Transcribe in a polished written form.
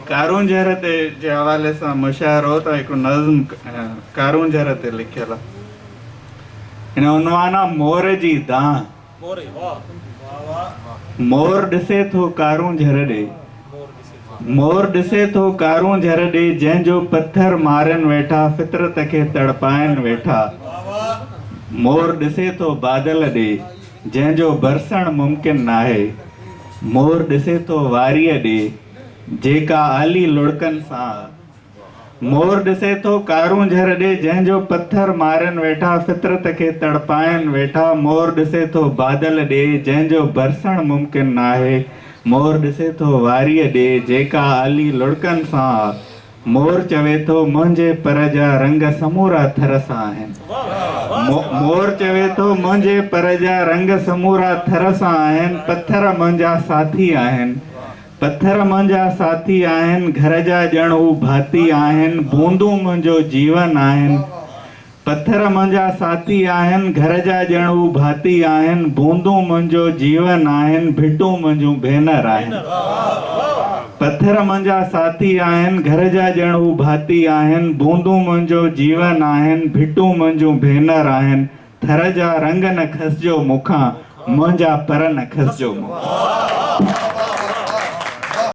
कारून जहर ते जे हवाले से मुशाइरो हो तो एक नज़्म कारून जहर ते लिखियल इन उनवान मोर जी दां। मोर ॾिसे थो कारून झर ॾे, मोर ॾिसे थो कारून झर ॾे, जंहिंजो पत्थर मारन वेठा फितरत खे तड़पाइन वेठा। मोर ॾिसे थो बादल ॾे, जंहिंजो बरसण मुमकिन नाहे। मोर ॾिसे थो वारीअ ॾे, जेका आली लुड़कन सां। मोर ॾिसे थो कारून झर ॾे, जंहिंजो पत्थर मारन वेठा फितरत खे तड़पाइन वेठा। मोर ॾिसे थो बादल ॾे, जंहिंजो बरसण मुमकिन नाहे। मोर ॾिसे थो वारीअ ॾे, जेका आली लुड़कन सां। मोर चवे थो मुंहिंजे पर जा रंग समूरा थर सां आहिनि। मोर चवे थो मुंहिंजे पर जा रंग समूरा थर सां आहिनि। पत्थर मुंहिंजा साथी आहिनि, पत्थर मुंहिंजा साथी आहिनि, घर जा ॼण हू भाती आहिनि। बूंदूं मुंहिंजो जीवन आहिनि, पत्थर मुंहिंजा साथी आहिनि, घर जा ॼण हू भाती आहिनि। बूंदूं मुंहिंजो जीवन आहिनि, भिटूं मुंहिंजूं भेनर आहिनि। पत्थर मुंहिंजा साथी आहिनि, घर जा ॼण हू भाती आहिनि। बूंदूं मुंहिंजो जीवन आहिनि, भिटूं मुंहिंजूं भेनर आहिनि। थर जा रंग न खसिजो मूंखां, मुंहिंजा पर न खसिजो मूंखां।